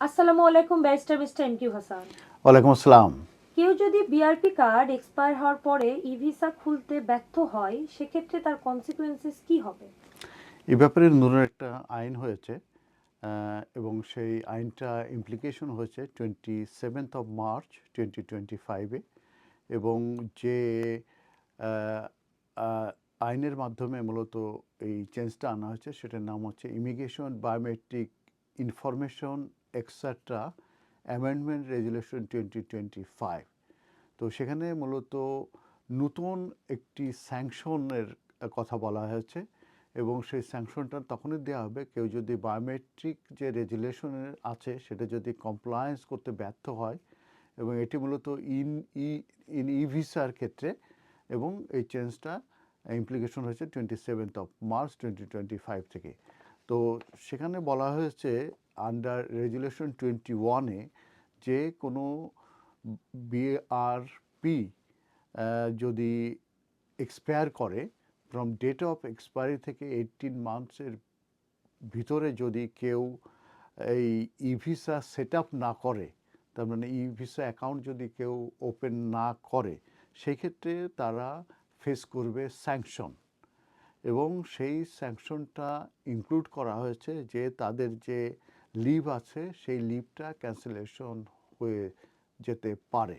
আসসালামু আলাইকুম barrister mister MQ Hasan. ওয়ালাইকুম আসসালাম। কেউ যদি বিআরপি কার্ড এক্সপায়ার হওয়ার পরে ই ভিসা খুলতে ব্যর্থ হয় সেক্ষেত্রে তার কনসিকুয়েন্সেস কি হবে? এই ব্যাপারে নতুন একটা আইন হয়েছে এবং সেই আইনটা ইমপ্লিকেশন হয়েছে 27 মার্চ 2025-এ এবং যে আহ, আহ, আইনের মাধ্যমে মূলত এই চেঞ্জটা আনা হয়েছে সেটার নাম হচ্ছে immigration biometric information etcetera amendment resolution 2025। তো সেখানে মূলত নতুন একটি স্যাংশনের কথা বলা হয়েছে এবং সেই স্যাংশনটা তখনই দেওয়া হবে কেউ যদি বায়োমেট্রিক যে রেজুলেশনের আছে সেটা যদি কমপ্লায়েন্স করতে ব্যর্থ হয় এবং এটি মূলত ই ভিসার ক্ষেত্রে এবং এই চেঞ্জটা ইমপ্লিকেশন হয়েছে 27 মার্চ 2025 থেকে। তো সেখানে বলা হয়েছে আন্ডার রেজুলেশন 21-এ যে কোনো বিআরপি যদি এক্সপায়ার করে ফ্রম ডেট অফ এক্সপায়ারি থেকে 18 মান্থসের ভিতরে যদি কেউ এই ই ভিসা সেট আপ না করে, তার মানে ই ভিসা অ্যাকাউন্ট যদি কেউ ওপেন না করে, সেই ক্ষেত্রে তারা ফেস করবে স্যাংশন এবং সেই স্যাংশনটা ইনক্লুড করা হয়েছে যে তাদের যে লিভ আছে সেই লিভটা ক্যান্সেলেশন হয়ে যেতে পারে।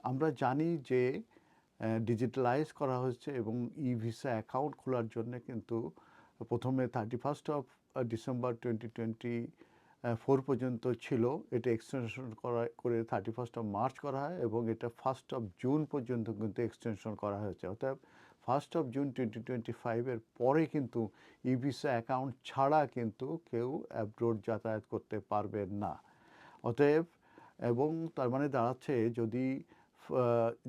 আমরা জানি যে ডিজিটালাইজ করা হয়েছে এবং ই ভিসা অ্যাকাউন্ট খোলার জন্য কিন্তু প্রথমে 31 ডিসেম্বর 2024 পর্যন্ত ছিল, এটা এক্সটেনশন করে 31 মার্চ করা হয় এবং এটা 1 জুন পর্যন্ত কিন্তু এক্সটেনশন করা হয়েছে। অর্থাৎ 1 জুন 2025-এর পরে কিন্তু ই ভিসা অ্যাকাউন্ট ছাড়া কিন্তু কেউ অ্যাব্রোড যাতায়াত করতে পারবে না। অতএব এবং তার মানে দাঁড়াচ্ছে যদি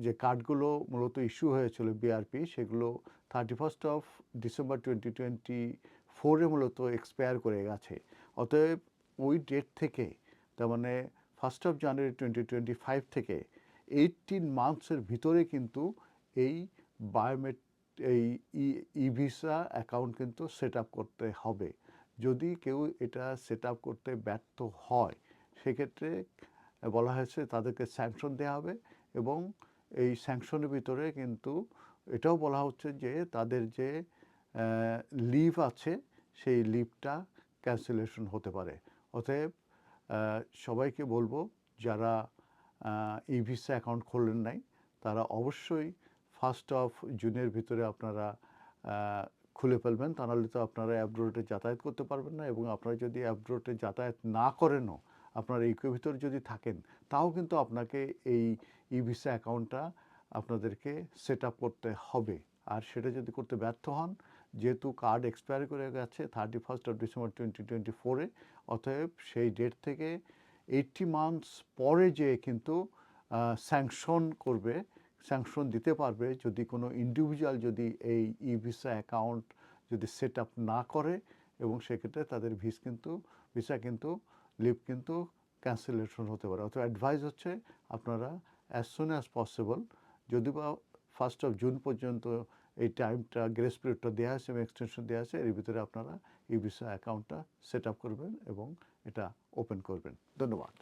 যে কার্ডগুলো মূলত ইস্যু হয়েছিল বিআরপি সেগুলো 31 ডিসেম্বর 2024-এ মূলত এক্সপায়ার করে গেছে। অতএব ওই ডেট থেকে, তার মানে 1 জানুয়ারি 2025 থেকে 18 মান্থসের ভিতরে কিন্তু এই এই ই ভিসা অ্যাকাউন্ট কিন্তু সেট আপ করতে হবে। যদি কেউ এটা সেট আপ করতে ব্যর্থ হয় সেক্ষেত্রে বলা হয়েছে তাদেরকে স্যাংশন দেওয়া হবে এবং এই স্যাংশনের ভিতরে কিন্তু এটাও বলা হচ্ছে যে তাদের যে লিভ আছে সেই লিভটা ক্যান্সেলেশন হতে পারে। অতএব সবাইকে বলবো যারা ই ভিসা অ্যাকাউন্ট খোলেন নাই তারা অবশ্যই 1 জুনের ভিতরে আপনারা খুলে ফেলবেন, তা নাহলে তো আপনারা অ্যাব্রোডে যাতায়াত করতে পারবেন না এবং আপনারা যদি অ্যাব্রোডে যাতায়াত না করেনও আপনারা ইউকের ভিতরে যদি থাকেন তাও কিন্তু আপনাকে এই ই ভিসা অ্যাকাউন্টটা আপনাদেরকে সেট আপ করতে হবে। আর সেটা যদি করতে ব্যর্থ হন, যেহেতু কার্ড এক্সপায়ার করে গেছে 31 ডিসেম্বর 2024-এ, অতএব সেই ডেট থেকে 80 মান্থস পরে যে কিন্তু স্যাংশন করবে, স্যাংশন দিতে পারবে যদি কোনো ইন্ডিভিজুয়াল যদি এই ই ভিসা অ্যাকাউন্ট যদি সেট আপ না করে এবং সেক্ষেত্রে তাদের ভিসা কিন্তু লিভ কিন্তু ক্যান্সেলেশন হতে পারে। অথবা অ্যাডভাইস হচ্ছে আপনারা অ্যাজ সুন অ্যাজ পসিবল, যদি বা 1 জুন পর্যন্ত এই টাইমটা গ্রেস পিরিয়ডটা দেওয়া আছে এবং এক্সটেনশন দেওয়া আছে, এর ভিতরে আপনারা ই ভিসা অ্যাকাউন্টটা সেট আপ করবেন এবং এটা ওপেন করবেন। ধন্যবাদ।